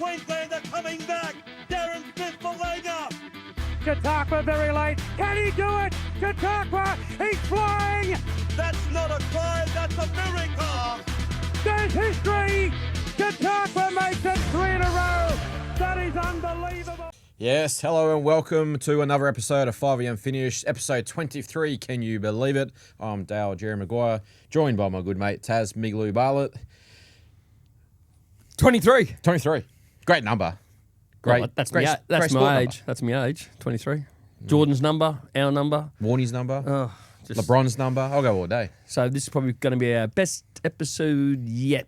Queenslander coming back. Darren Smith for Langer. Chautauqua very late. Can he do it? Chautauqua, he's flying. That's not a climb, that's a miracle. There's history. Chautauqua makes it 3 in a row. That is unbelievable. Yes, hello and welcome to another episode of 5am Finish, episode 23, can you believe it? I'm Dale Jerry Maguire, joined by my good mate Taz Miglou Bartlett. 23. 23, great number. Great, Well, that's great, my, great that's sport my number. age. That's my age. 23. Jordan's number, our number. Warney's number, Oh, LeBron's number, I'll go all day. So this is probably going to be our best episode yet.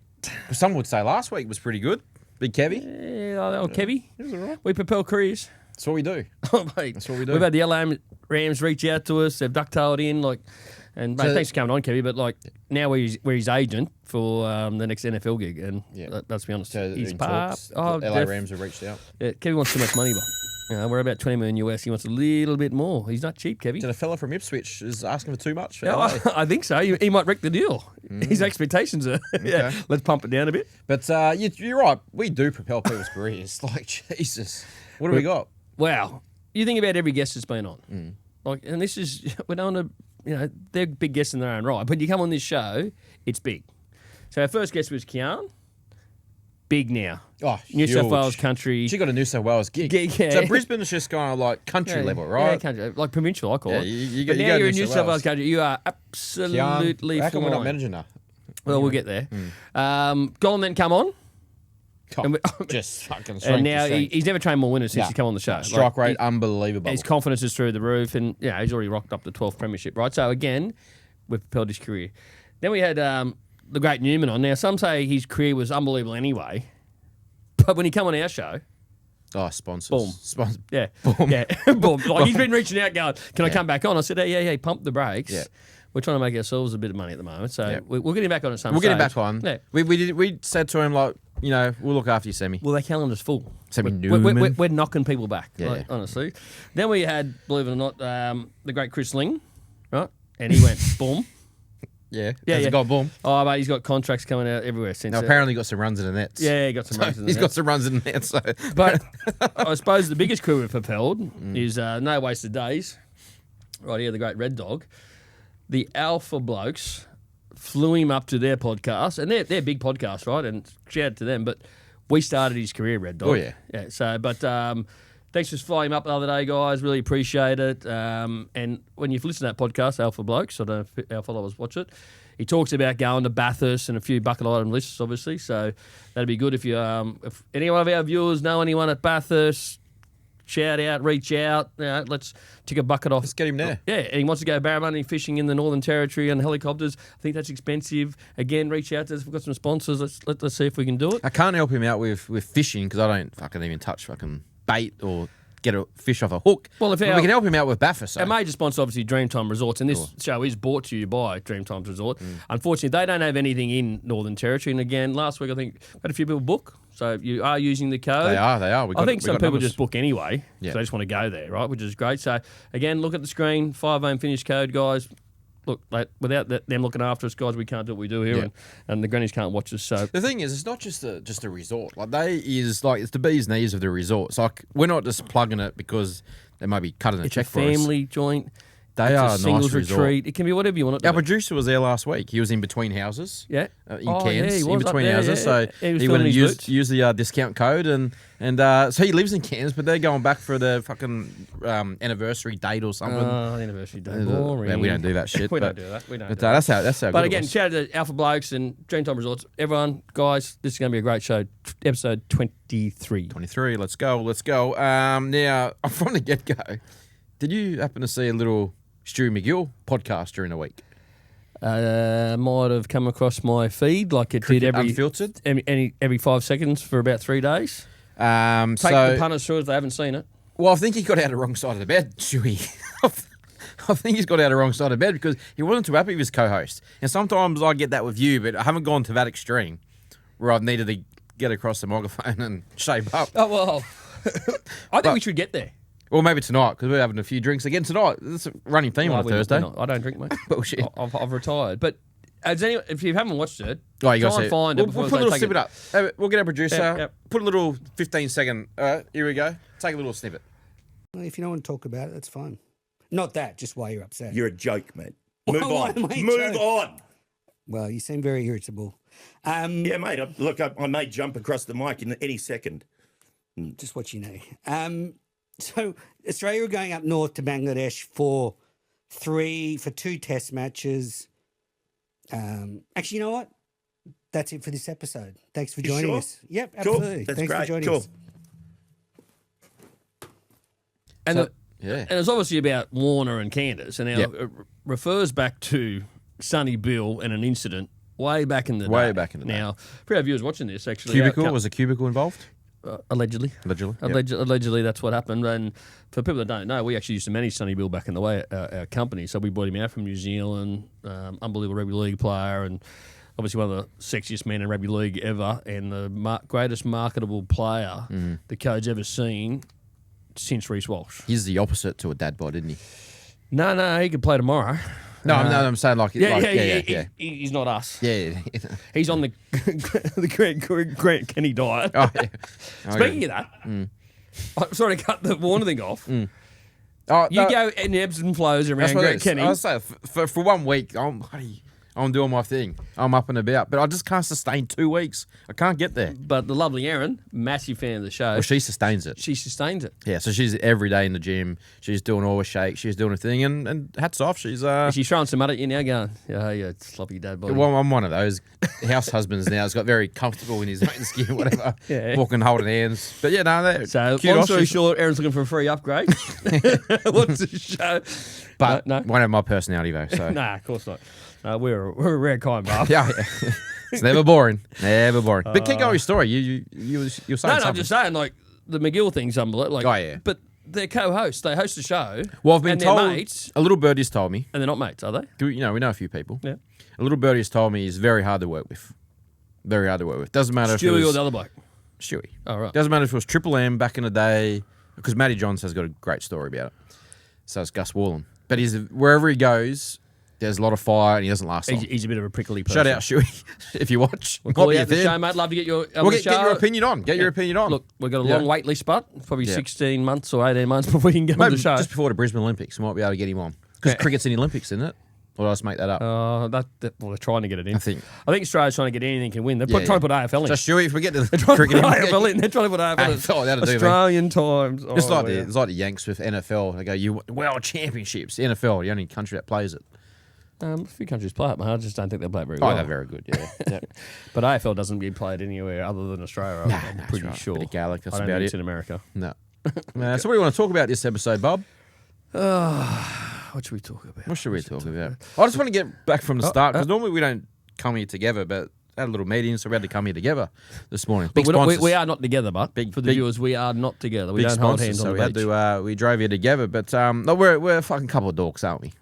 Some would say last week was pretty good. Big Kevvie, Yeah, Kevvie. it was all right. We propel careers. That's what we do. Oh, mate. That's what we do. We've had the LA Rams reach out to us. They've ducktailed in, and mate, So- thanks for coming on, Kevvie. But now we're his agent for the next NFL gig, and Yeah. let's be honest, So he's in part. talks, Oh, the LA Rams have reached out. Yeah, Kevvie wants too much money, but we're about 20 million US. He wants a little bit more. He's not cheap, Kevvie. So the fella from Ipswich is asking for too much for Yeah, LA. I think so. He might wreck the deal. His expectations are, yeah, let's pump it down a bit. But you're right, we do propel people's careers. Like, Jesus, what do we got? Wow. You think about every guest that's been on. And this is, we don't want to, they're big guests in their own right. But you come on this show, it's big. So our first guest was Kian. Big now. Oh, New South huge. Wales country. She got a New South Wales gig. Yeah. So Brisbane is just kind of like country level, right? Yeah, country, like provincial, I call Yeah, it. you But go- now you go you're in New New South South Wales Wales. country. You are Kian, absolutely how come we're not fine. managing her? Well, we'll get there. Golden then come on. And we- Just fucking And strength now to strength. he's never trained more winners since Yeah. he's come on the show. Strike Like, rate, unbelievable. His confidence is through the roof, and he's already rocked up the 12th premiership, right? So again, we've propelled his career. Then we had the great Newman on. Now some say his career was unbelievable anyway, but when he come on our show, Oh, sponsors. Boom. Sponsors. yeah, boom. Like he's been reaching out, going, "Can I come back on?" I said, "Yeah, pump the brakes." Yeah. We're trying to make ourselves a bit of money at the moment, so Yeah. we'll get him back on at some We'll get him stage. back on. Yeah. We said to him, like, we'll look after you, Semi. Well, their calendar's full. Semi We're, Newman. we're knocking people back, Yeah. like, honestly. Then we had, believe it or not, the great Chris Ling, right? And he went boom. Yeah. Yeah, Has he yeah. got boom? Oh, mate, he's got contracts coming out everywhere since. Now, apparently he got some runs in the nets. Yeah, he got some runs in the He's net. got some runs in the nets. So. But I suppose the biggest crew we've propelled Mm. is No Wasted Days. Right here, the great Red Dog. The Alpha Blokes flew him up to their podcast, and they're big podcasts, right? And shout out to them. But we started his career, Red Dog. Oh, yeah. Yeah. So, but thanks for flying him up the other day, guys. Really appreciate it. And when you've listened to that podcast, Alpha Blokes, I don't know if our followers watch it. He talks about going to Bathurst and a few bucket item lists, obviously. So that'd be good if you, if any of our viewers know anyone at Bathurst, shout out, reach out. Let's tick a bucket off. Let's get him there. Yeah, and he wants to go barramundi fishing in the Northern Territory on helicopters. I think that's expensive. Again, reach out to us. We've got some sponsors. Let's see if we can do it. I can't help him out with fishing because I don't fucking even touch fucking bait or get a fish off a hook. Well, if But our- we can help him out with Bathurst. Our major sponsor, obviously, Dreamtime Resorts, and this show is brought to you by Dreamtime Resort. Unfortunately, they don't have anything in Northern Territory. And again, last week I think had a few people book. So you are using the code. They are. I think some people just book anyway. Yeah. So they just want to go there, right? Which is great. So again, look at the screen. 5am Finish code, guys. Look, without them looking after us, guys, we can't do what we do here, Yeah. and the grannies can't watch us. So The thing is, it's not just a resort. Like it's the bee's knees of the resort. It's like we're not just plugging it because they might be cutting a it's check a for us. family joint. They It's are a a singles nice resort. retreat. It can be whatever you want it to Our be. producer was there last week. He was in between houses. Yeah. In Oh, Cairns, yeah, he in was up between there, houses. yeah. So He was he went filming and his boots. used the discount code, and so he lives in Cairns, but they're going back for the fucking anniversary date or something. Anniversary day. Boring. Yeah, we don't do that shit. we but, don't do that. We don't. But do that. that's how. But good it again, was. shout out to Alpha Blokes and Dreamtime Resorts. Everyone, guys, this is going to be a great show. Episode 23. 23. Let's go. Now from the get go, did you happen to see a little Stewie McGill podcast during the week? Might have come across my feed like it did Unfiltered. every 5 seconds for about 3 days. Take the So, punters through if they haven't seen it. well, I think he got out of the wrong side of the bed, Stewie. I think he's got out of the wrong side of bed because he wasn't too happy with his co-host. And sometimes I get that with you, but I haven't gone to that extreme where I've needed to get across the microphone and shape up. Oh, well, I think we should get there. Well, maybe tonight because we're having a few drinks again tonight. That's a running theme on a we're Thursday. not. I don't drink, mate. Bullshit. I've retired. But If you haven't watched it, Oh, you try got and to find it. We'll before put a they little take snippet up. We'll get our producer. Yep. Put a little 15-second. All right, here we go. Take a little snippet. Well, if you don't want to talk about it, that's fine. Not that, just why you're upset. You're a joke, mate. Move Why on. am I a Move joke? on. Well, you seem very irritable. Yeah, mate. I may jump across the mic in any second. Just what you know. So Australia are going up north to Bangladesh for 2 test matches. Actually, you know what? That's it for this episode. Thanks for joining sure? us. Yep, Cool. absolutely. That's Thanks great. for joining Cool. us. And, Yeah. and it's obviously about Warner and Candace, and now Yep. it refers back to Sonny Bill and an incident way back in the day. Way back in the day. Now, for our viewers watching this, actually, Cubicle? Was a cubicle involved? allegedly. Allegedly. Yep. Allegedly, that's what happened. And for people that don't know, we actually used to manage Sonny Bill back in the way, our company. So we brought him out from New Zealand, unbelievable rugby league player, and obviously one of the sexiest men in rugby league ever, and the greatest marketable player the code's ever seen since Reece Walsh. He's the opposite to a dad bod, isn't he? No, he could play tomorrow. No, I'm saying like Yeah, he's not us. Yeah. He's on the Grant Kenny diet. Oh, yeah. Speaking of that, I'm sorry to cut the Warner thing off. Oh, You no, go in ebbs and flows that's around what it Grant is. Kenny. I was saying, for 1 week, I'm doing my thing. I'm up and about, but I just can't sustain 2 weeks. I can't get there. But the lovely Erin, massive fan of the show, Well, she sustains it. she sustains it. Yeah, so she's every day in the gym. She's doing all her shakes. She's doing her thing, and hats off. She's She's throwing some mud at you now, going, yeah, sloppy dad body. well, I'm one of those house husbands now. He's got very comfortable in his maintenance gear, whatever. Yeah. Walking, holding hands. But yeah, no, that. So, kudos. long story She's- short, Erin's looking for a free upgrade. What's the show? but no. won't have my personality though. So Nah, of course not. We're a rare kind, Bob. yeah, it's never boring. Never boring. But keep going with your story. You were saying No, something. I'm just saying, like, the McGill thing's unbelievable. Like, Oh, yeah. But they're co-hosts. They host the show. Well, I've been and told. they're mates, A little birdie's told me. and they're not mates, are they? We know a few people. Yeah. A little birdie's told me he's very hard to work with. Very hard to work with. Doesn't matter if it Stewie was or the other bloke? Stewie. Oh, right. Doesn't matter if it was Triple M back in the day, because Matty Johns has got a great story about it. So it's Gus Wallen. But wherever he goes, there's a lot of fire, and he doesn't last long. He's a bit of a prickly person. Shout out Stewie if you watch. We'll call Might you be out the a show, fan. mate. Love to get your Well, the get show. your opinion on. Get your opinion on. Look, we've got a Yeah. long wait list, but probably Yeah. 16 months or 18 months before we can get on Maybe the show. just before the Brisbane Olympics, we might be able to get him on. Because Yeah. cricket's in the Olympics, isn't it? Or did I just make that up? Well, they're trying to get it in. I think. Australia's trying to get anything can win. They're Yeah, trying to put AFL in. Just Stewie, if we get to the Trying to cricket, put AFL in. They're trying to put AFL in. AFL, that'll do, mate. Australian times. It's like yeah. it's like the Yanks with NFL. They go, you World Championships. The NFL, the only country that plays it. A few countries play it, man. I just don't think they play it very Oh, well. they're very good. Yeah. Yeah. But AFL doesn't get played anywhere other than Australia. I'm that's pretty right. sure. Bit of Gaelic, that's I don't about think it. it's in America. No. So what do you want to talk about this episode, Bob? What should we talk about? What should we talk about? I just want to get back from the start because normally we don't come here together, but had a little meeting, so we had to come here together this morning. But Big sponsors. we are not together, but Big- for the big- viewers, we are not together. We Big don't hold sponsors, hands so on we the had beach. to we drove here together. But no, we're a fucking couple of dorks, aren't we?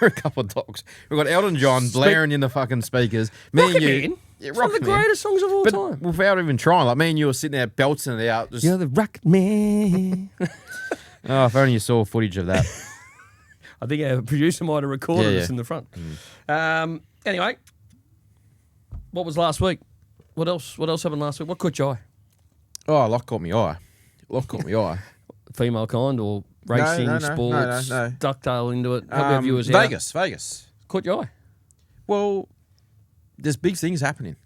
We're a couple of dorks. We've got Elton John blaring in the fucking speakers. Me Rocket and you, Man? yeah, It's one of the Rocket Man. greatest songs of all But time. without even trying, like me and you were sitting there belting it out. Just, You're the Rocket Man. oh, if only you saw footage of that. I think our producer might have recorded Yeah, us yeah. in the front. Anyway, what was last week? What else happened last week? What caught your eye? Oh, a lot caught me eye. A lot caught me eye. Female kind or racing, no, sports, no. ducktail into it? Help our viewers out. Vegas. Caught your eye? Well, there's big things happening.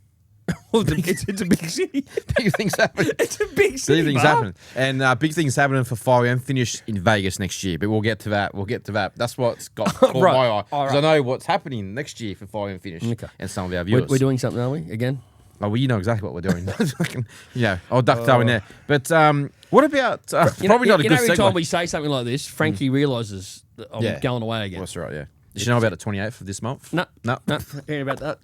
Well, it's a big city. Big things happening. It's a big city, Big things Bob. happening. And big things happening for 5am finish in Vegas next year. But we'll get to that. That's what's got caught Right. my eye. All Because right. I know what's happening next year for 5am finish. Okay. And some of our viewers. We're doing something, are we? Again? Oh, well, you know exactly what we're doing. I'll duck toe in there. But what about probably not a good every segue. time we say something like this, Frankie realises that I'm Yeah. going away again. That's right, yeah. Did you know about the 28th of this month? No. No. Hearing about that.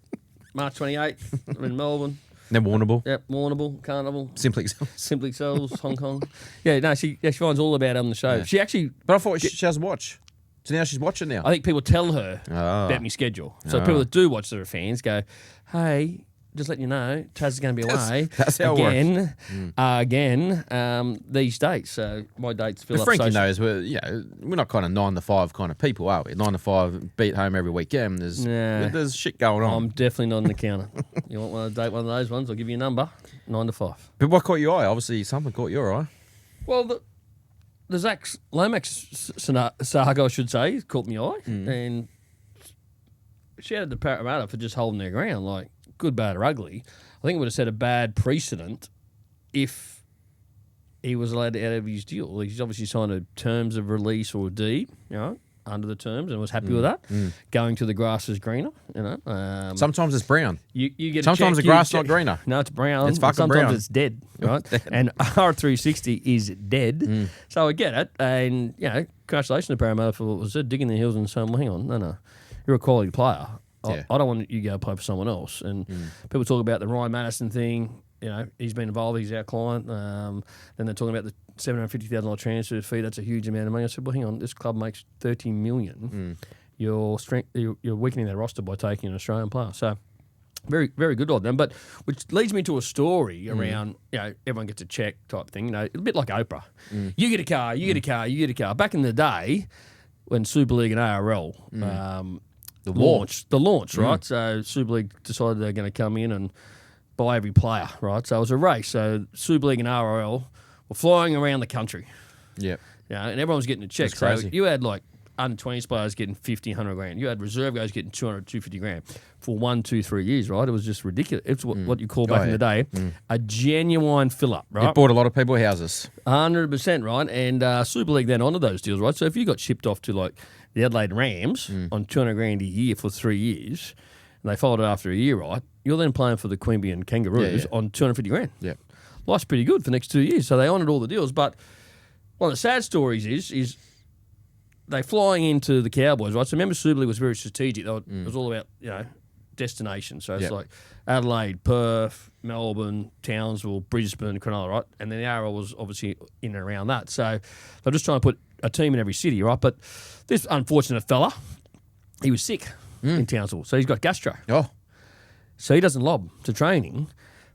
March 28th, I'm in Melbourne. Then Warrnambool. Yep, Warrnambool, Carnival, Simply. Simply Sells, Hong Kong. Yeah, no, she finds all about it on the show. Yeah. She actually, But I thought she doesn't watch. So now she's watching now. I think people tell her Oh. about my schedule. So people that do watch that are fans go, hey, just letting you know, Taz is going to be away that's how it again these dates. So my dates fill But up. Frankie so knows we're not kind of 9 to 5 kind of people, are we? 9 to 5, beat home every weekend. There's shit going on. I'm definitely not on the counter. You want to date one of those ones? I'll give you a number, 9 to 5. But what caught your eye? Obviously, something caught your eye. Well, the Zach Lomax saga, I should say, caught my eye, and shouted to Parramatta for just holding their ground, like good, bad, or ugly. I think it would have set a bad precedent if he was allowed out of his deal. He's obviously signed a terms of release or a deed, under the terms, and was happy with that. Going to the grass is greener, Sometimes it's brown. You get Sometimes the grass is not greener. No, it's brown. It's fucking Sometimes brown. it's dead, right? And R360 is dead. So I get it. And, congratulations to Parramatta for what was it, digging the heels and saying, well, hang on, no. You're a quality player. Yeah. I don't want you to go play for someone else. And people talk about the Ryan Madison thing. He's been involved. He's our client. Then they're talking about the $750,000 transfer fee. That's a huge amount of money. I said, well, hang on. This club makes $30 million. You're weakening their roster by taking an Australian player. So very, very good on them. But which leads me to a story around, everyone gets a check type thing. A bit like Oprah. You get a car, you get a car, you get a car. Back in the day when Super League and ARL The launch, right? So Super League decided they're going to come in and buy every player, right? So it was a race. So Super League and RRL were flying around the country. Yep. And everyone was getting a check. That's So crazy. you had like under 20s players getting 50, 100 grand. You had reserve guys getting 200, 250 grand for 1, 2, 3 years, right? It was just ridiculous. It's what you call back in the day a genuine fill up, right? It bought a lot of people houses. 100%, right? And Super League then honoured those deals, right? So if you got shipped off to like the Adelaide Rams on 200 grand a year for 3 years, and they followed it after a year, right? You're then playing for the Queanbeyan Kangaroos on 250 grand. Yeah. Life's pretty good for the next 2 years. So they honoured all the deals. But one of the sad stories is they flying into the Cowboys, right? So remember Super League was very strategic. It was all about, destination. So it's like Adelaide, Perth, Melbourne, Townsville, Brisbane, Cronulla, right? And then the ARL was obviously in and around that. So they're just trying to put a team in every city, right? But this unfortunate fella, he was sick in Townsville. So he's got gastro. Oh. So he doesn't lob to training.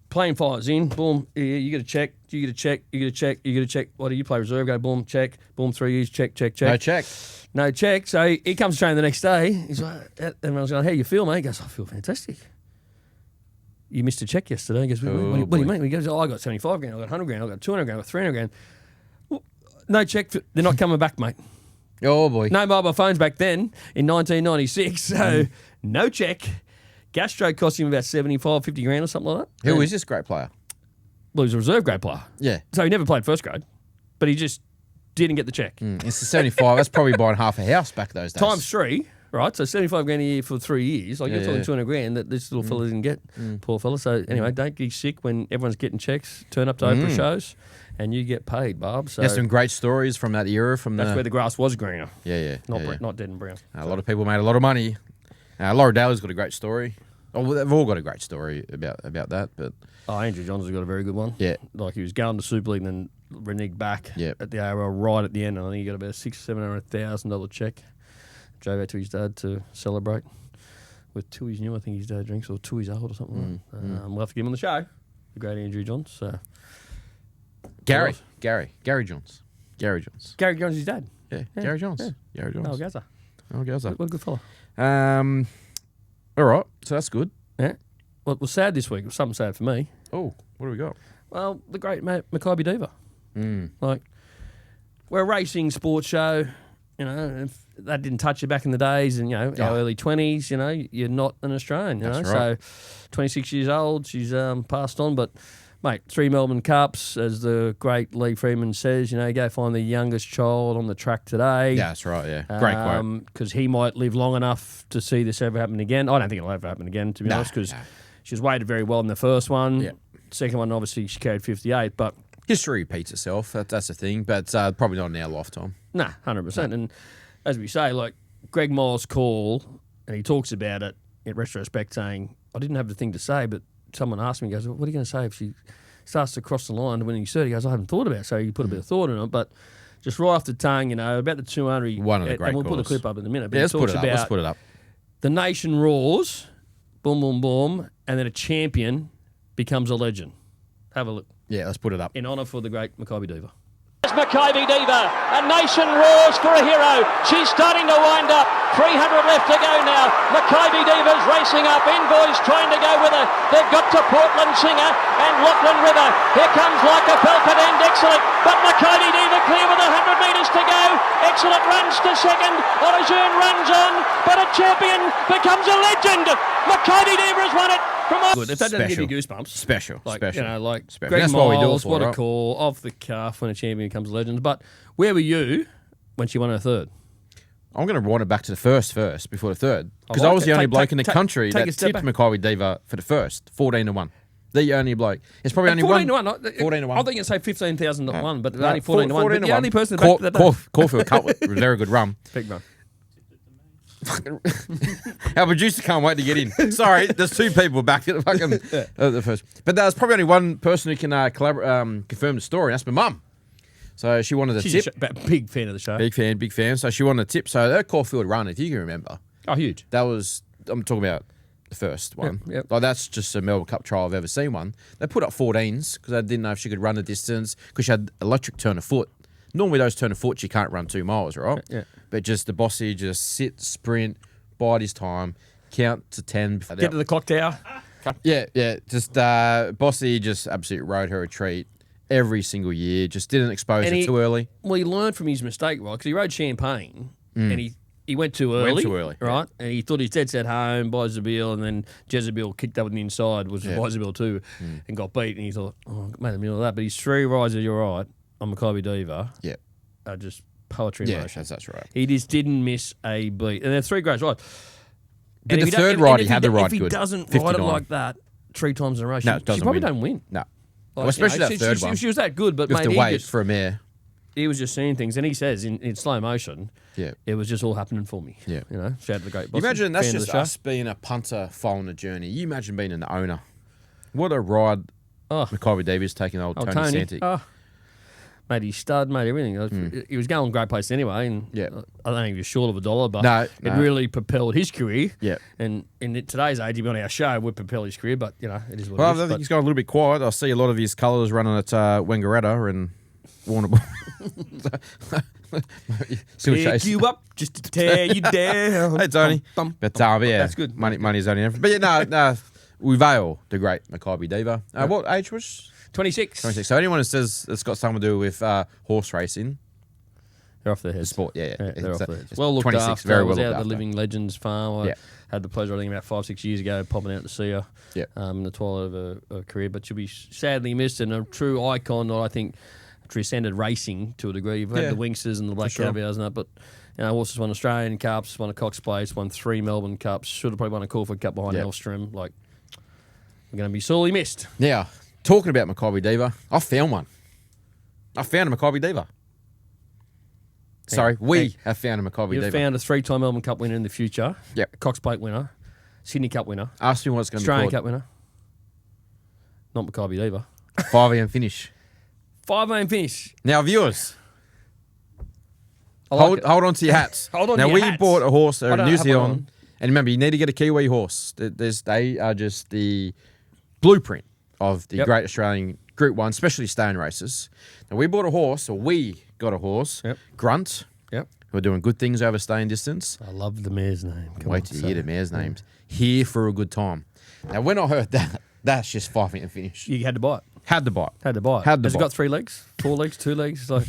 Plane fires in, boom, you get a check, you get a check, you get a check, you get a check. What do you play reserve? Go, boom, check, boom, 3 years, check, check, check. No check. No check. So he comes to train the next day. He's like, everyone's going, how you feel, mate? He goes, I feel fantastic. You missed a check yesterday. He goes, what do you mean? He goes, I got 75 grand, I got 100 grand, I got 200 grand, I got 300 grand. Well, no check. They're not coming back, mate. Oh, boy. No mobile phones back then in 1996. So no check. Gastro cost him about 75, 50 grand or something like that. Who is this great player? Well, he was a reserve grade player. Yeah. So he never played first grade, but he just didn't get the check. It's the 75. That's probably buying half a house back those days. Times 3, right? So 75 grand a year for 3 years. Like you're talking yeah. 200 grand that this little fella didn't get. Poor fella. So anyway, don't get sick when everyone's getting checks. Turn up to Oprah shows and you get paid, Barb. So There's some great stories from that era. that's where the grass was greener. Yeah. Not dead and brown. A lot of people made a lot of money. Laura Daly's got a great story. Oh, well, they've all got a great story about that. But Andrew Johns has got a very good one. Yeah. Like he was going to Super League and then reneged back at the ARL right at the end. And I think he got about $600,000-$700,000 check. Drove out to his dad to celebrate with Tui's new. I think his dad drinks, or Tui's old or something. We'll have to get him on the show. The great Andrew Johns. So. Gary Johns. Gary Johns' his dad. Yeah, Gary Johns. Yeah. Gary Johns. Oh, Gaza. Oh, Gaza. What a good fella. All right, so that's good. Yeah. Well, it was sad this week. It was something sad for me. Oh, what do we got? Well, the great Maccabi Diva. Like, we're a racing sports show. If that didn't touch you back in the days and, our early 20s, you're not an Australian, That's right. So, 26 years old, she's passed on. But, mate, 3 Melbourne Cups, as the great Lee Freeman says, go find the youngest child on the track today. Yeah, that's right, yeah. Great quote. Because he might live long enough to see this ever happen again. I don't think it'll ever happen again, to be honest, because she's weighted very well in the first one. Yeah. Second one, obviously, she carried 58, but... History repeats itself, that's the thing, but probably not in our lifetime. Nah, 100%. And as we say, like, Greg Miles' call, and he talks about it in retrospect, saying, I didn't have the thing to say, but someone asked me, he goes, what are you going to say if she starts to cross the line to winning his 30? He goes, I haven't thought about it. So you put a bit of thought in it, but just right off the tongue, about the 200. One of the great and we'll put a calls. clip up in a minute. But Yeah, he let's talks put it up. about Let's put it up. the nation roars, boom, boom, boom, and then a champion becomes a legend. Have a look. Yeah, let's put it up. In honour for the great Maccabi Diva. Maccabi Diva, a nation roars for a hero. She's starting to wind up. 300 left to go now. Maccabi Diva's racing up. Envoy's trying to go with her. They've got to Portland Singer and Lachlan River. Here comes Like a Felford and excellent. But Maccabi Diva clear with 100 metres to go. Excellent runs to second. Olajoon runs on. But a champion becomes a legend. Maccabi Diva has won it. Good. If that doesn't give you goosebumps. Special. You know, like Special. Greg That's what we do it Miles, for, what a right? call, off the cuff when a champion becomes a legend. But where were you when she won her third? I'm going to wind it back to the first before the third. Because like I was the it. only Take- bloke take- in the take- country take a that step tipped back. Maccabi Diva for the first, 14-1. The only bloke. It's probably only 14 to one. 1. 14 to 1. I think you'd say 15,000 to 1, but No, only 14 to 1. 14 But to the only 1. person that backed that day. Caulfield Cup was a very good run. Big run. Our producer can't wait to get in. Sorry, there's two people back at the fucking the first. But there's probably only one person who can confirm the story, and that's my mum. So she wanted a She's tip. a big fan of the show. Big fan. So she wanted a tip. So that Caulfield run, if you can remember, Oh, huge. that was, I'm talking about the first one. yep. Like, that's just a Melbourne Cup trial I've ever seen one. They put up 14s because they didn't know if she could run the distance because she had electric turn of foot. Normally those turn of foot, you can't run 2 miles, right? Yeah. But just the bossy, just sit, sprint, bide his time, count to 10. Get to the clock tower. Yeah. Just Bossy just absolutely rode her a treat every single year. Just didn't expose And her he- too early. Well, he learned from his mistake, right? Because he rode Champagne and he went too early. too early, Right? And he thought he's dead set home by Zabeel, and then Jezebel kicked up with the inside, was by Zabeel too, and got beat. And he thought, oh, I made a meal of that. But his 3 rides, you're right, on Maccabi Diva Yeah. are just poetry in Yeah, motion. that's right. He just didn't miss a beat. And they're 3 great rides. But And the if he don't- third and ride, if he had the ride If he good. doesn't ride 59. it like that 3 times in a row, she, No, it she doesn't probably win. don't win. No. Like, Well, especially that third one. She was that good, but You have mate, to he wait just- for a mare. he was just seeing things, and he says in slow motion, Yeah. it was just all happening for me. Yeah. You know, shout out to the great You boss. imagine that's fan of just the show. us being a punter following the journey. You imagine being an owner. What a ride Oh, Maccabi Davies taking old Tony Santic. Oh, mate, he's stud, mate, everything. He was going great place anyway, and Yeah. I don't think he was short of $1, but No, it no. really propelled his career. Yeah. And in today's age, he'd be on our show, would propel his career, but, you know, it is what Well, it I is. think But he's gone a little bit quiet. I see a lot of his colours running at Wangaratta and Warrnambool. Still pick chasing. you up just to tear you down. Hey, Tony. Bum, bum, But bum. yeah, That's good. Money's only everything. But yeah, no, Uvail, the great Maccabi Diva. What age was? 26. 26. So anyone who says it's got something to do with horse racing, They're off their heads. sport, yeah. They're It's, off their heads. it's Well looked 26, after. very I was well out looked at the after. Living Legends farm. I Yeah. had the pleasure, I think, about 5-6 years ago, popping out to see her Yeah. in the twilight of her career. But she'll be sadly missed, and a true icon that I think transcended racing to a degree. You've had Yeah, the Winxes and the Black sure. Caviars and that, but you know, horses won Australian Cups, won a Cox Place, won 3 Melbourne Cups, should have probably won a Caulfield Cup behind Yeah. Elstrom. Like, we're going to be sorely missed. Now, talking about Maccabi Diva, I found one. I found a Maccabi Diva. Sorry, we have found a Maccabi You've Diva. found a 3-time Melbourne Cup winner in the future, Yep. a Cox Plate winner, Sydney Cup winner, Ask me what it's going to be Australian called. Cup winner, not Maccabi Diva. 5 a.m. finish. 5-lane finish. Now, viewers, I like it. hold on to your hats. Hold on now, to your we hats. bought a horse I in don't New have one Zealand. on. And remember, you need to get a Kiwi horse. They are just the blueprint of the Yep. great Australian Group 1, especially stone races. Now, we bought a horse, or we got a horse, Yep. Grunt, Yep. who are doing good things over staying distance. I love the mare's name. Come Wait on, till you say hear the it. mare's names. Here for a good time. Now, when I heard that, that's just 5 a.m. finish. You had to buy it. Had to buy it. Had to buy it. Had to Has it buy got 3 legs? 4 legs? 2 legs? It's like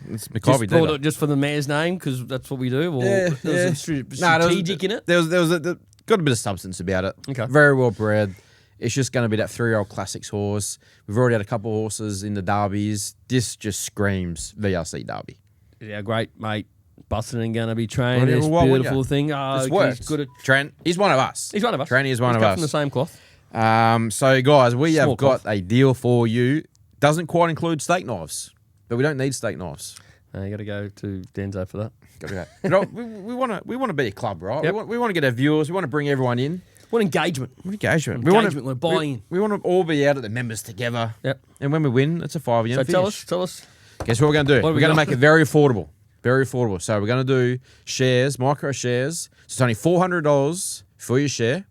It's just, Maccabi bought Diva. it just for the mare's name because that's what we do. Or Yeah, there's yeah. a strategic in it. There was got a bit of substance about it. Okay. Very well bred. It's just going to be that 3-year-old classics horse. We've already had a couple of horses in the derbies. This just screams VRC Derby. Yeah, great mate. Busting going to be trained. Why This wouldn't beautiful you? thing. Oh, This works. he's good at. Trent, he's one of us. He's one of us. Trent is one He's of cut us. from the same cloth. So, guys, we Small have got cloth. a deal for you. Doesn't quite include steak knives, but we don't need steak knives. You got to go to Denzo for that. Got to go. You know, we want to be a club, right? Yep. We want to get our viewers. We want to bring everyone in. What engagement? Engagement. Engagement, we're buying. We want to all be out at the members together. Yep. And when we win, it's a 5 a.m. So finish. tell us. Guess what we're going to do? What are We're we going to gonna- make it very affordable. Very affordable. So we're going to do shares, micro shares. So it's only $400 for your share.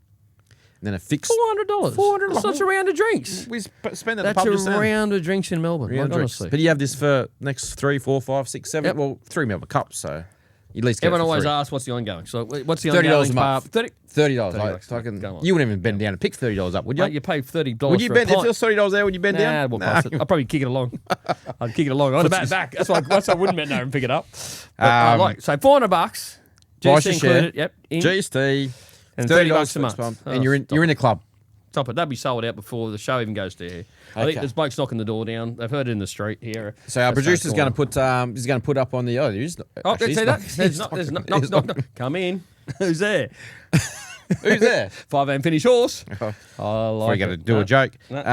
then a fixed $400. $400. That's a round of drinks. We spend that at the That's pub a just then. round of drinks in Melbourne. Round Like, of drinks. honestly. But you have this for next 3, 4, 5, 6, 7. Yep. Well, 3 Melbourne Cups, so you at least get Everyone it for always free. asks, what's the ongoing? So what's the $30 ongoing a month. 30 $30. $30 Like, fucking, Go on. you wouldn't even bend down and pick $30 up, would you? Mate, you pay $30 Would you for bend a if pint. it was $30 there? Would you bend down? Nah, I'd probably kick it along. I'd kick it along. On the back. That's why I wouldn't bend there and pick it up. But I like so $400. Price GST to included. share. Yep. In, GST. and $30 $30 a for month. month. Oh, And you're in the club. Stop it. That'd be sold out before the show even goes to air. I think Okay. there's blokes knocking the door down. They've heard it in the street here. So our That's producer's going going to put he's going to put up on the there is Oh, actually, see he's that? not- There's he's not. not- There's he's not. not- Knock. Come in. Who's there? Who's there? 5 a.m. finish horse. I Before like you got to it. do No. a joke. No.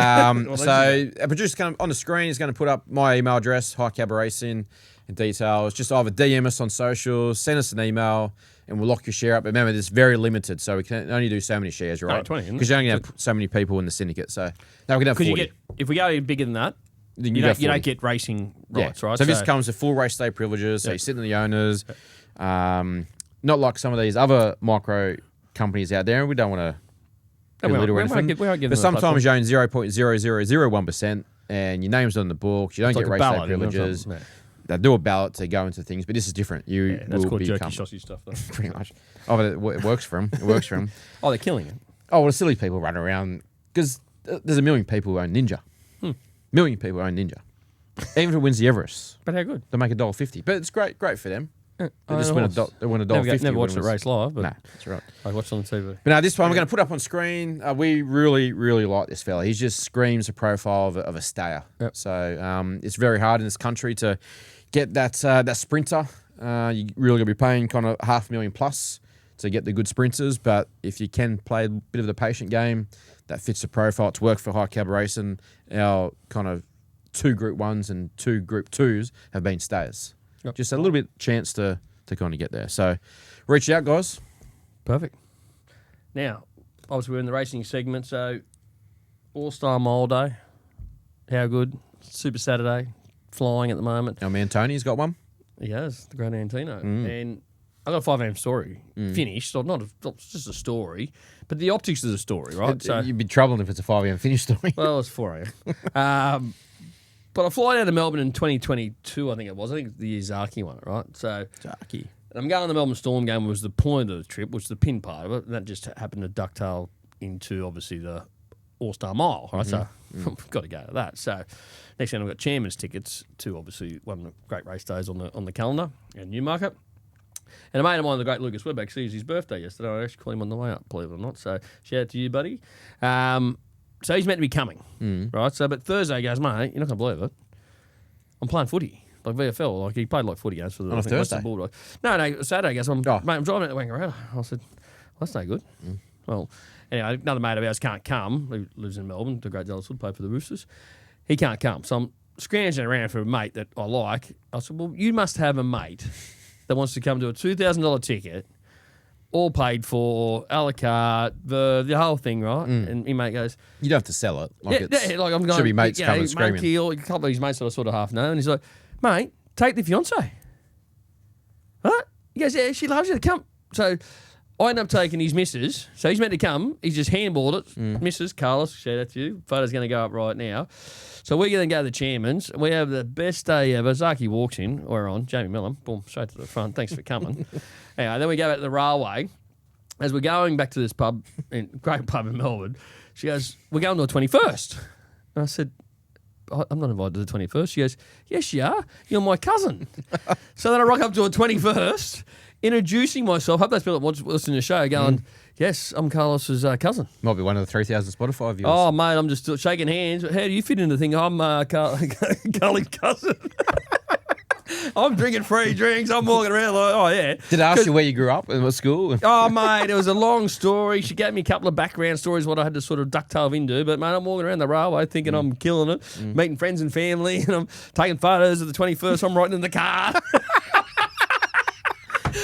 Well, So our producer's going on the screen is going to put up my email address, High Cab Racing, and details. Just either DM us on socials, send us an email, and we'll lock your share up. But remember, it's very limited, so we can only do so many shares, right? 20, isn't it? Because you only have so many people in the syndicate. So now we can have 40. Because you get, if we go any bigger than that, Then you have don't 40. get racing Yeah. rights, right? So this comes with full race day privileges. So you're sitting in the owners. Not like some of these other micro companies out there. We don't want to belittle or anything. we won't give But them a sometimes you own 0.0001% and your name's on the book. You don't It's get like a race day ballot, you know, privileges. something, yeah. They do a ballot to go into things, but this is different. You Yeah, that's will called jerky become sausage stuff, though. pretty much. Oh, but it works for them. It works for them. Oh, they're killing it. Oh, well, the silly people run around because there's a million people who own Ninja. Million people own Ninja. Even if it wins the Everest, But how good? they make $1.50. But it's great for them. They I just own win a a horse. they win Never, $1.50. never watched the race live, but Nah, that's right. I watched on the TV. But now this one we're going to put up on screen. We really, really like this fella. He just screams a profile of a stayer. Yep. So it's very hard in this country to get that sprinter. You really got to be paying kind of $500,000 plus to get the good sprinters. But if you can play a bit of the patient game, that fits the profile. It's worked for High Cab Racing. Our kind of 2 Group 1s and 2 Group 2s have been stayers. Yep. Just a little bit chance to kind of get there. So reach out, guys. Perfect. Now, obviously, we're in the racing segment, so All-Star Mile Day. How good? Super Saturday. Flying at the moment. Our man Tony's got one. He has, the Great Antino. And I got a 5 a.m. story finished. So not just a story, but the optics of the story, right? You'd be troubled if it's a 5 a.m. finish story. Well, it's 4 a.m. But I fly down to Melbourne in 2022, I think it was. I think it's the Yazaki one, right? So Darky. I'm going to the Melbourne Storm game was the point of the trip, which was the pin part of it. And that just happened to ducktail into, obviously, the All-Star Mile, right? So I've got to go to that. So next thing I've got chairman's tickets to, obviously, one of the great race days on the calendar in Newmarket. And a mate of mine, the great Lucas Webb, actually, it was his birthday yesterday. I actually called him on the way up, believe it or not. So shout out to you, buddy. So he's meant to be coming, right? So, but Thursday he goes, mate, you're not going to believe it. I'm playing footy, like VFL. Like he played like footy games for the On a I think, Western Thursday? Bulldogs. No, Saturday. He goes, mate, I'm driving out to Wangaratta. I said, well, that's no good. Well, anyway, another mate of ours can't come. He lives in Melbourne. The great Dallas Wood, played for the Roosters. He can't come. So I'm scrounging around for a mate that I like. I said, well, you must have a mate that wants to come to a $2,000 ticket, all paid for, a la carte, the whole thing, right? And my mate goes, You don't have to sell it. Like yeah, like I'm going. should be mates you coming know, screaming. Monkey, or a couple of his mates that I sort of half know, and he's like, mate, take the fiance. What? He goes, yeah, she loves you to come. So I end up taking his missus. So he's meant to come. He's just handballed it. Mrs. Carlos, shout out to you. Photo's going to go up right now. So we're going to go to the chairman's. We have the best day ever. Zaki walks in. We're on. Jamie Millam. Boom, straight to the front. Thanks for coming. Anyway, then we go back to the railway. As we're going back to this pub, great pub in Melbourne, she goes, we're going to a 21st. And I said, I'm not invited to the 21st. She goes, yes, you are. You're my cousin. So then I rock up to a 21st, introducing myself. Hope those people that listening to the show going, yes, I'm Carlos's cousin. Might be one of the 3,000 Spotify viewers. Oh, mate, I'm just shaking hands. How do you fit into the thing? I'm Carly's cousin. I'm drinking free drinks. I'm walking around like, oh, yeah. Did I ask you where you grew up and what school? Oh, mate, it was a long story. She gave me a couple of background stories, what I had to sort of ducktail into. But, mate, I'm walking around the railway thinking I'm killing it, meeting friends and family, and I'm taking photos of the 21st. I'm riding in the car.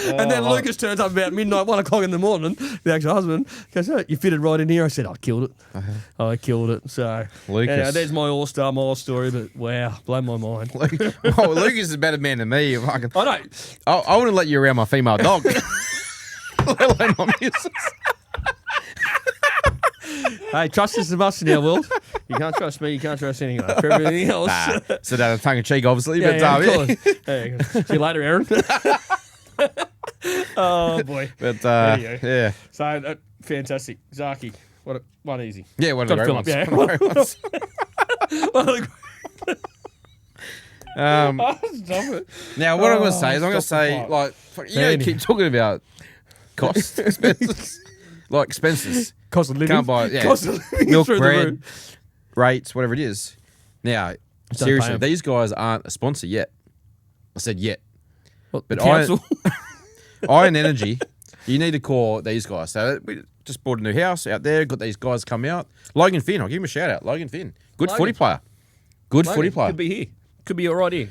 And then Lucas turns up about midnight, 1 o'clock in the morning, the actual husband, goes, oh, you fitted right in here. I said, I killed it. I killed it. So, Lucas. anyway, there's my All-Star Mile story, but wow, blow my mind. Oh, Lucas is a better man than me. If I, can, I know. I wouldn't let you around my female dog. Let alone my missus. Hey, trust is a must in our world. You can't trust me. You can't trust anyone. For everything else. So that tongue in cheek, obviously. Yeah, but yeah, of course. Hey, see you later, Aaron. Oh boy. But There you go. yeah, So fantastic, Zaki. One easy. yeah, one of the Got great to ones. fill up, One of the great ones. One of the- Stop it. Now, what I'm going to say is, I'm going to stop the say, fight. like, you know, Andy. keep talking about costs, expenses, like expenses. Cost of living. Can't buy, yeah, Cost of living milk, through the bread, roof. rates, whatever it is. Now, pay seriously, 'em. these guys aren't a sponsor yet. I said yet. What, But the council? Iron Energy, you need to call these guys. So we just bought a new house out there, got these guys come out. Logan Finn, I'll give him a shout out. Logan Finn. Good Logan. footy player. Good footy Logan, player. Could be here. Could be right here.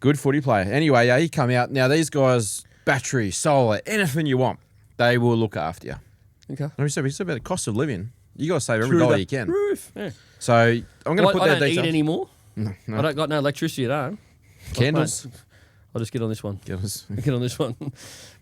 Good footy player. Anyway, yeah, he come out. Now, these guys, battery, solar, anything you want, they will look after you. Okay. We said about the cost of living. You got to save every Through dollar the you can. Roof. Yeah. So I'm going to Well, put I that don't eat details. anymore. I don't got no electricity at home. Candles. Mate, I'll just get on this one. Get us- Get on this one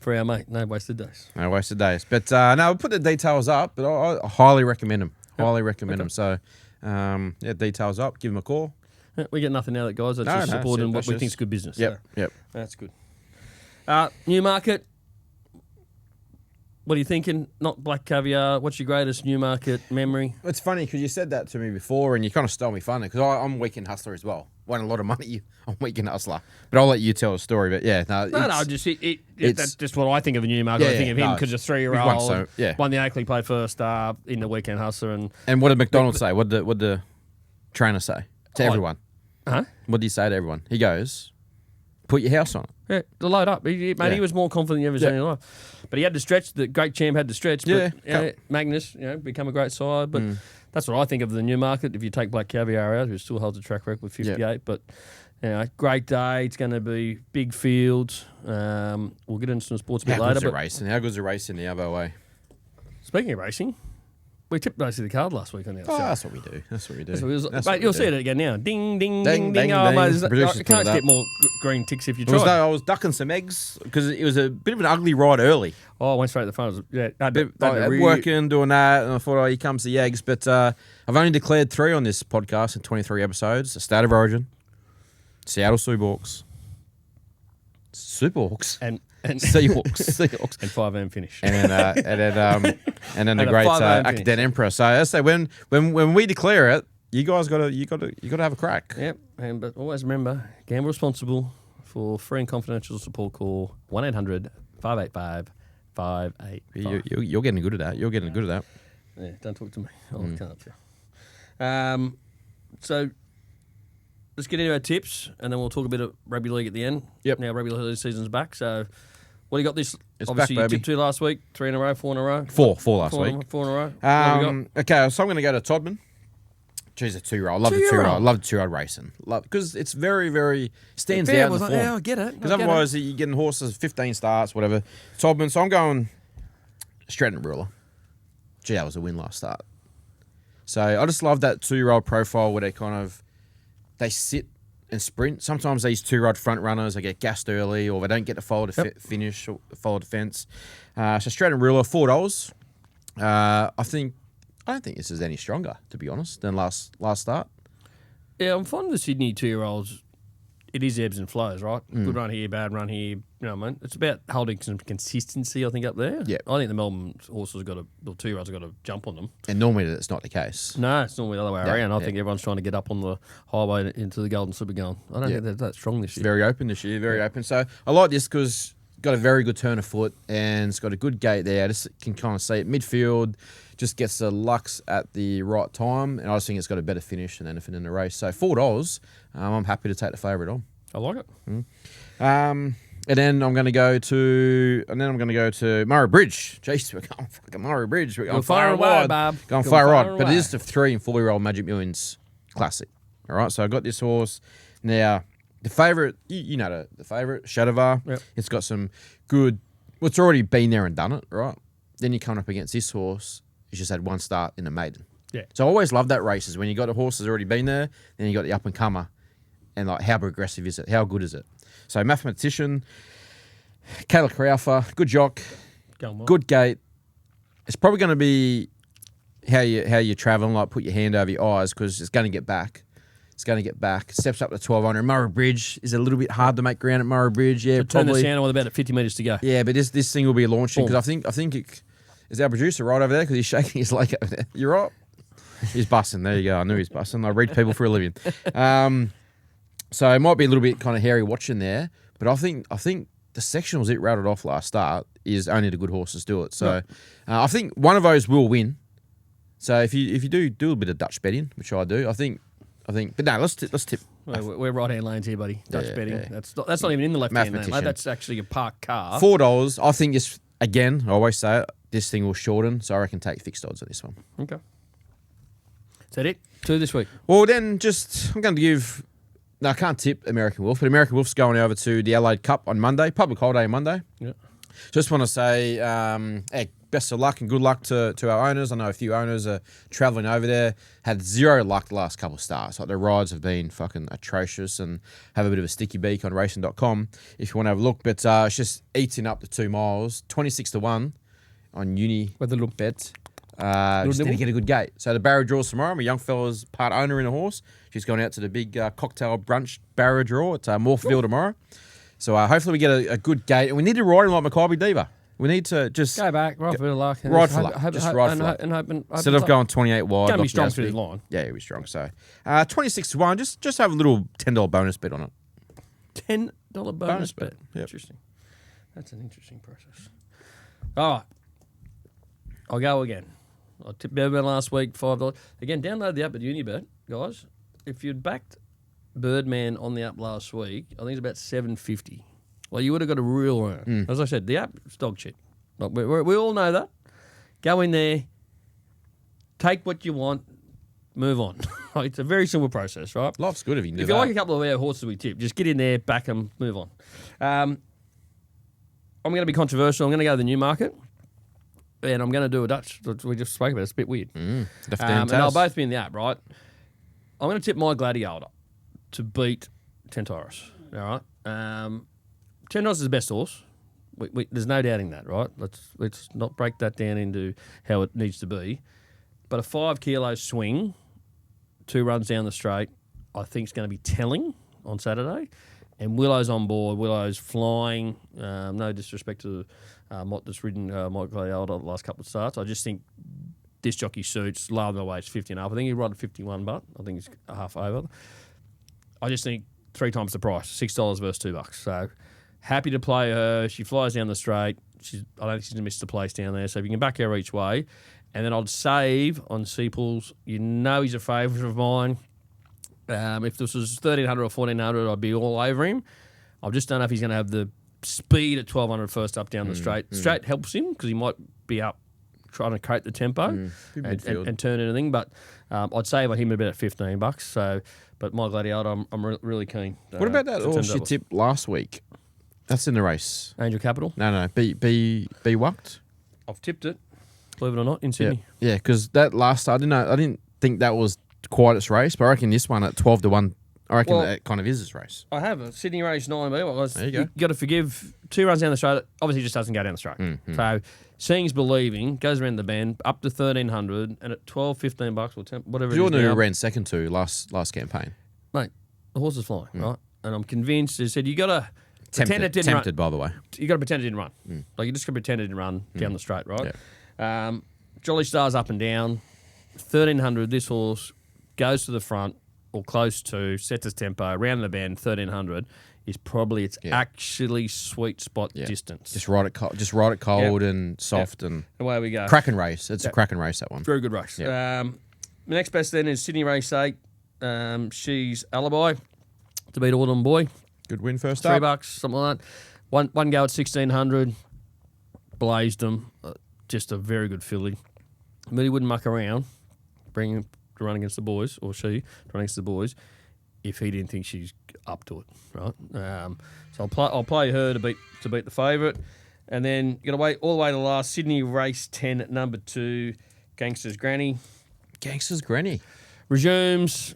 for our mate. No wasted days. No wasted days. But no, we'll put the details up. But I highly recommend them. Highly recommend them. So yeah, details up. Give them a call. Yeah, we get nothing out of it, guys. That's No, just no, supporting that's what we just- think is good business. Yep. So Yep. that's good. Newmarket. What are you thinking? Not black caviar. What's your greatest Newmarket memory? It's funny because you said that to me before, and you kind of stole me funny because I'm a weekend hustler as well. Won a lot of money on weekend hustler, but I'll let you tell the story. But yeah, no, That's just what I think of a Newmarket. Yeah, I think of yeah, him no, because a we've 3-year-old won, so, yeah. won the Oakley, played first in the weekend hustler, and what did McDonald say? What did the trainer say to Oh, everyone? huh? What did he say to everyone? He goes, "Put your house on it." Yeah, the load up. He was more confident than you ever seen in your life. But he had to stretch. The great champ had to stretch. Yeah, But Magnus, become a great side. But that's what I think of the Newmarket. If you take Black Caviar out, who still holds a track record with 58. But great day. It's going to be big fields. We'll get into some sports a bit How later. good's the But racing? How good's the racing the other way? speaking of racing, we tipped basically the card last week on the Oh, outside. that's what we do. That's what we do. So it was- That's mate, what we you'll do. see it again now. Ding, ding, Ding, ding, ding. ding, Oh, ding. mate, The producers you put can't it get up. more green ticks if you I try. was ducking some eggs because it was a bit of an ugly ride early. Oh, I went straight to the front. It was- Yeah, Working, doing that, and I thought, here comes the eggs. But I've only declared 3 on this podcast in 23 episodes. The State of Origin, Seattle Seahawks, Superhawks, and Seahawks, and 5 finish. and then the And a great 5-0 Academic finish. Emperor. So I say when we declare it, you guys gotta have a crack. Yep, but always remember, gamble responsible. For free and confidential support, call 1-800-585-585. You're getting good at that. You're getting good at that. Yeah, don't talk to me. I'll come up to you. So let's get into our tips, and then we'll talk a bit of rugby league at the end. Yep. Now rugby league season's back. So what do you got this? It's Obviously, back, you baby. tipped 2 last week, 3 in a row, 4 in a row. Four last week. 4 in a row. What have we got? Okay, so I'm going to go to Todman. Geez, a 2-year-old. I love the 2-year-old. I love the 2-year-old racing. Because it's very, very stands Fair, out in the wasn't form. it? Yeah, I get it. Because otherwise, you're getting horses 15 starts, whatever. Todman. So I'm going Stratton Ruler. Gee, that was a win last start. So I just love that 2-year-old profile where they sit and sprint. Sometimes these 2-year-old front runners, they get gassed early or they don't get to follow the finish or follow the fence. So Stratton Ruler, $4. I don't think this is any stronger, to be honest, than last start. Yeah, I'm fond of the Sydney 2-year-olds. It is ebbs and flows, right? Good run here, bad run here. You know what I mean? It's about holding some consistency, I think, up there. Yeah. I think the Melbourne horses have got to, the 2-year-olds have got to jump on them. And normally that's not the case. No, it's normally the other way Yeah, around. I yeah. think everyone's trying to get up on the highway into the Golden Slipper going. I don't think they're that strong this year. Very open this year, very open. So I like this because got a very good turn of foot and it's got a good gate there. I just can kind of see it. Midfield just gets the lux at the right time, and I just think it's got a better finish than anything in the race. So $4, I'm happy to take the favourite on. I like it. And then I'm going to go to Murray Bridge. Jeez, we're going fucking Murray Bridge. We're going Go far and away, wide. Bob. Going Go far far right. But it away. is the 3 and 4-year-old Magic Millions Classic. All right, so I got this horse. Now, the favourite, you know the favourite, Shadavar. Yep. It's got some good, well, it's already been there and done it, right? Then you come up against this horse. He's just had one start in the maiden. Yeah. So I always love that races when you got a horse that's already been there, then you got the up and comer, and like how progressive is it? How good is it? So mathematician, Kayla Crowther, good jock, Going well. good gate. It's probably going to be how you're travelling. Like put your hand over your eyes because it's going to get back. It's going to get back. Steps up to 1200. Murray Bridge is a little bit hard to make ground at Murray Bridge. Yeah, So turn the probably. sound on with about 50 metres to go. Yeah, but this thing will be launching because I think is our producer right over there because he's shaking his leg over there. You're right. He's bussing. There you go. I knew he's bussing. I read people for a living. So it might be a little bit kind of hairy watching there, but I think the sectionals it rattled off last start is only the good horses do it. So I think one of those will win. So if you do a bit of Dutch betting, which I do, I think. But no, let's tip. We're right hand lanes here, buddy. Dutch Yeah, betting. yeah. That's not even in the left hand lane. Mathematician. That's actually a parked car. $4. I think it's again. I always say it. This thing will shorten, so I reckon take fixed odds on this one. Okay. Is that it? 2 this week. Well, then I'm going to give. No, I can't tip American Wolf, but American Wolf's going over to the Adelaide Cup on Monday, public holiday on Monday. Yeah. Just want to say, hey, best of luck and good luck to our owners. I know a few owners are travelling over there. Had zero luck the last couple of starts. Like their rides have been fucking atrocious and have a bit of a sticky beak on racing.com if you want to have a look. But it's just eating up the 2 miles, 26-1 on uni With the little bets. Just need to get a good gate. So the barrow draws tomorrow. My young fella's part owner in a horse. She's going out to the big cocktail brunch barrow draw at Morpheville tomorrow. So hopefully we get a good gate. And we need to ride him like Makybe Diva. We need to just Go back, ride for the luck. Ride for luck. Just ride for luck. Instead of going 28 wide. Going to be off strong the through the speed. line. Yeah, he'll be strong. So 26-1. Just have a little $10 bonus bet on it. $10 bonus bet. Yep. Interesting. That's an interesting process. All right. I'll go again. I tipped Birdman last week, $5. Again, download the app at Unibet, guys. If you'd backed Birdman on the app last week, I think it's about $7.50. Well, you would have got a real earn. As I said, the app's dog shit. Like, we all know that. Go in there, take what you want, move on. It's a very simple process, right? Life's good if you can do If that. you like a couple of our horses we tip, just get in there, back them, move on. I'm going to be controversial. I'm going to go to the Newmarket. And I'm going to do a Dutch. We just spoke about it. It's a bit weird. Left And hand they'll Taz. both be in the app, right? I'm going to tip my Gladiator to beat Tentaurus. All right. Tentaurus is the best horse. There's no doubting that, right? Let's not break that down into how it needs to be. But a 5 kilo swing, 2 runs down the straight, I think is going to be telling on Saturday. And Willow's on board. Willow's flying. No disrespect to Mott that's ridden Mike Gladiator the last couple of starts. I just think this jockey suits. Low on the weight, 50 and a half. I think he rode at 51, but I think he's a half over. I just think 3 times the price, $6 versus $2. So happy to play her. She flies down the straight. I don't think she's going to miss the place down there. So if you can back her each way. And then I'd save on Seapools. You know he's a favourite of mine. If this was 1,300 or 1,400, I'd be all over him. I just don't know if he's going to have the speed at 1,200 first up down the straight. Straight helps him because he might be up trying to create the tempo and turn anything. But I'd save on him about $15. So, but my Gladiator, I'm really keen. What about that to turn horse you doubles. tipped last week? That's in the race. Angel Capital? No. Be wucked. I've tipped it, believe it or not, in Sydney. Yeah, because that last start, I didn't think that was quite its race, but I reckon this one at 12-1, I reckon that kind of is its race. I have a Sydney race 9B. There you go. Got to forgive 2 runs down the straight. Obviously, just doesn't go down the straight. So seeing's believing. Goes around the bend up to 1,300, and at $12, $15 or 10, whatever. You it is knew now, who ran second to last campaign. mate, the horse is flying, right? And I'm convinced. They said you got to pretend it didn't Tempted, by the way. You got to pretend it didn't run. Like you just got to pretend it didn't run down the straight, right? Jolly Star's up and down. 1,300. This horse goes to the front or close to, sets its tempo, round the bend, 1,300 is probably its actually sweet spot distance. Just ride it cold and soft and Away we go. cracking race. It's a cracking race, that one. Very good race. Yeah. The next best then is Sydney race 8. She's Alibi to beat Autumn Boy. Good win first up. $3, something like that. One go at 1,600. Blazed them. Just a very good filly. But he wouldn't muck around, bring him to run against the boys, or she to run against the boys, if he didn't think she's up to it, right? So I'll play her to beat the favourite, and then you got to wait all the way to the last. Sydney race 10, number 2, Gangster's Granny Gangster's Granny. resumes.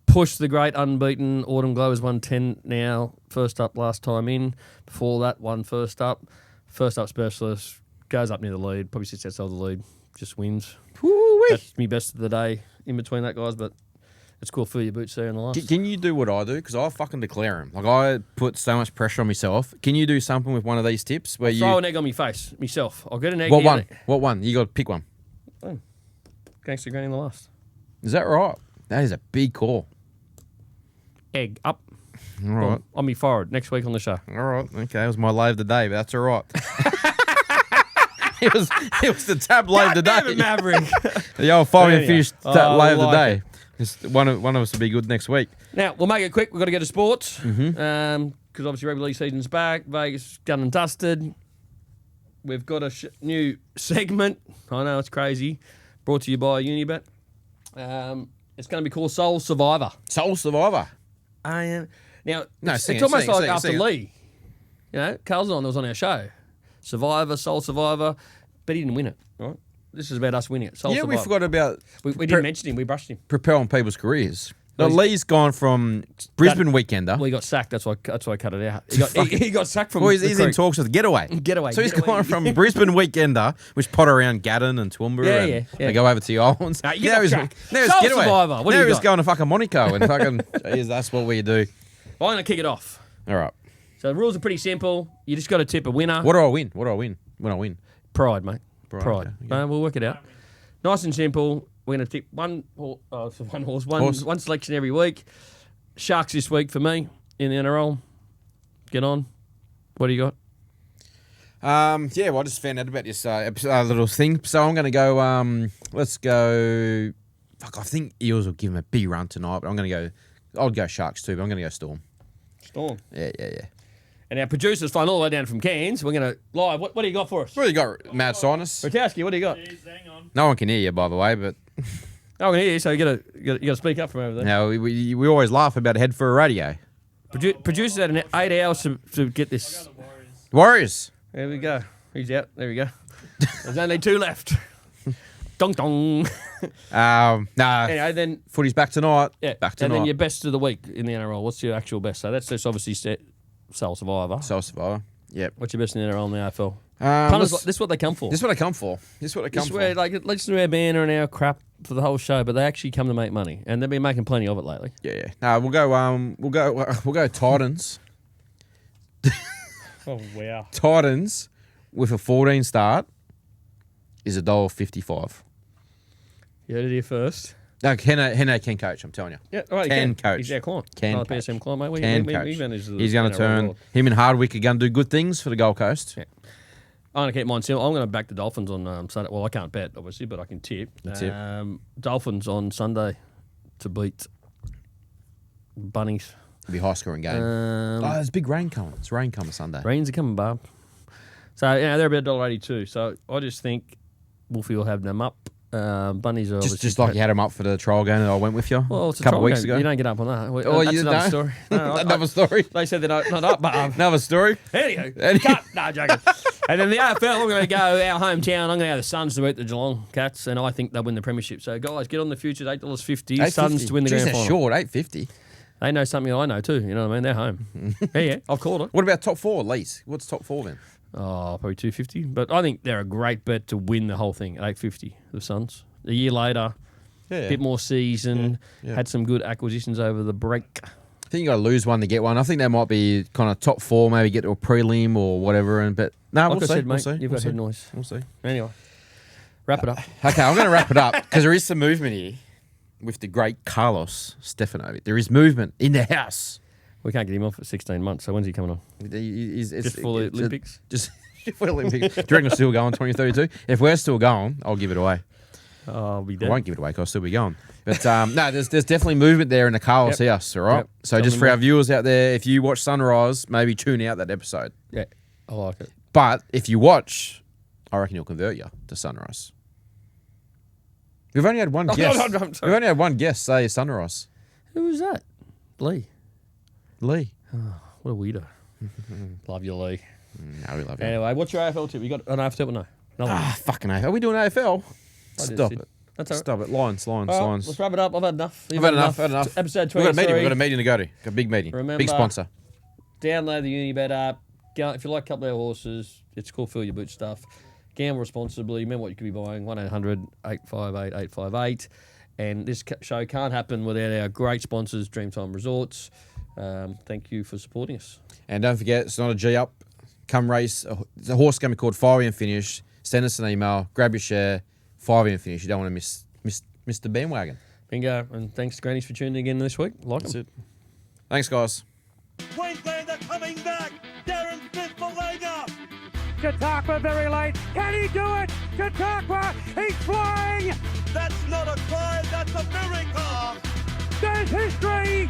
Push the great unbeaten Autumn Glow has won 10 now. First up last time in. Before that, one first up. First up specialist. Goes up near the lead. Probably sits outside the lead. Just wins. we? That's me best of the day in between that, guys. But it's cool for your boots there in the last. Can you do what I do? Because I fucking declare him. Like, I put so much pressure on myself. Can you do something with one of these tips where Throw an egg on my face, myself. I'll get an egg. What down one? it. What one? You got to pick one. Gangster Granny in the last. Is that right? That is a big call. Egg up. All right. On me forward next week on the show. All right. Okay, that was my lay of the day, but that's all right. it was the tab lay of the day. Maverick. The old finally Anyhow. finished lay of the day. Just one of us will be good next week. Now, we'll make it quick. We've got to go to sports. Because obviously rugby league season's back. Vegas done and dusted. We've got a new segment. I know, it's crazy. Brought to you by Unibet. It's going to be called Soul Survivor. Soul Survivor. Now, No, it's sing it, almost sing it, like sing it, after sing it. Lee. You know, Carl's on, that was on our show. Survivor, Soul Survivor. But he didn't win it, right? This is about us winning it. Soul Yeah, Survivor. we forgot about We didn't mention him. We brushed him. propelling people's careers. No, Well, Lee's gone from Brisbane Weekender. Well, he got sacked. That's why I cut it out. He got sacked from Well, he's the in creek. talks with Getaway. Getaway, So he's Getaway. gone from Brisbane Weekender, which pot around Gaddon and Toowoomba. Yeah, and yeah. They go over to the islands. Nah, you get off he's, track. now he's Soul Getaway. Survivor, what do now you he's got? going to fucking Monaco and fucking, geez, that's what we do. I'm going to kick it off. All right. So the rules are pretty simple. You just got to tip a winner. What do I win? What do I win when I win? Pride, mate. Pride. okay. No, we'll work it out. Nice and simple. We're going to tip one selection every week. Sharks this week for me in the NRL. Get on. What do you got? Yeah, well, I just found out about this little thing. So I'm going to go, let's go, fuck, I think Eels will give him a big run tonight, but I'm going to go, I'll go Sharks too, but I'm going to go Storm. Storm. Yeah. And our producer's flying all the way down from Cairns. We're going to live. What do you got for us? Well, you got Mad Sinus. Ratowski, what do you got? Hang on. No one can hear you, by the way, but Oh, I can hear you, so you got to speak up from over there. no, we always laugh about a head for a radio. Producers had 8 hours to get this. Warriors. There we go. He's out. There we go. There's only 2 left. Dong dong. Nah, Anyway, then footy's back tonight. yeah, Back and then tonight. your best of the week in the NRL. What's your actual best? So that's just obviously Soul Survivor. Soul Survivor. Yep. What's your best in the NRL and the AFL? This This is what they come for. is what I come for. This is what I come This is for. where like listen to our banner and our crap for the whole show, but they actually come to make money, and they've been making plenty of it lately. Yeah. No, we'll go Titans. Oh wow! Titans with a 14 start is $1.55. You heard it here first. No, Hene can coach. I'm telling you. Yeah, all right. Can he coach. He's our client. Can Another coach. PSM client, mate. Can coach. He's going to turn. Him and Hardwick are going to do good things for the Gold Coast. Yeah. I'm going to keep mine simple. I'm going to back the Dolphins on Sunday. Well, I can't bet, obviously, but I can tip. Tip. Dolphins on Sunday to beat Bunnies. It'll be a high scoring game. There's big rain coming. It's rain coming Sunday. Rains are coming, Barb. So, they're about $1.82. So, I just think Wolfie will have them up. Bunnies are Just like you had him up for the trial game that I went with you well, it's a couple trial of weeks game. ago. You don't get up on that. Oh, That's you another don't? story. No, Another story. They said they're not up, but Another story. Anywho, cut. No, joking. And then the AFL, I'm going to go our hometown. I'm going to have the Suns to beat the Geelong Cats, and I think they'll win the premiership. So, guys, get on the futures, $8.50. Suns to win the Jeez, grand they're final. short, $8.50. They know something I know too. You know what I mean? They're home. yeah, I've called it. What about top four, at least? What's top four then? Oh, probably $2.50. But I think they're a great bet to win the whole thing at $8.50. The Suns. A year later, a bit more season. Had some good acquisitions over the break. I think you got to lose one to get one. I think that might be kind of top four, maybe get to a prelim or whatever. But no, Like we'll I see. said, We'll mate, see. you've We'll got see. head noise. We'll see. Anyway, wrap it up. Okay, I'm going to wrap it up because there is some movement here with the great Carlos Stefanovic. There is movement in the house. We can't get him off for 16 months. So when's he coming on? Just for the Olympics? Just for the Olympics. Do you reckon we're still going 2032? If we're still going, I'll give it away. Oh, I'll be I dead. won't give it away because I'll still be going. But no, there's definitely movement there in the Carlos house, all right? Yep. So just for our viewers out there, if you watch Sunrise, maybe tune out that episode. Yeah, I like it. But if you watch, I reckon he'll convert you to Sunrise. We've only had one guest. I'm sorry. We've only had one guest say Sunrise. Who was that? Lee. Lee. What a weirdo. Love you, Lee. No, we love you. Anyway, what's your AFL tip? You got an AFL tip or no? Nothing. Fucking AFL. Are we doing AFL? just Stop did. it. That's all right. Stop it. Lines. All right, Lines. let's wrap it up. I've had enough. You've I've had enough. Episode We've got a 23. meeting. We've got a meeting to go to. Got a big meeting. Remember- Big sponsor. Download the Unibet app. Go, if you like a couple of our horses, it's cool. Fill your boot stuff. Gamble responsibly. Remember what you could be buying. 1-800-858-858. And this show can't happen without our great sponsors, Dreamtime Resorts. Thank you for supporting us. And don't forget, it's not a G-up. Come race. It's a horse going to be called 5 and Finish. Send us an email. Grab your share. 5 and Finish. You don't want to miss the bandwagon. Bingo. And thanks to Grannies for tuning in this week. That's it. Thanks, guys. Queenslander coming back. Darren Smith for Langer. Chautauqua very late. Can he do it? Chautauqua, he's flying. That's not a cry, that's a miracle. There's history.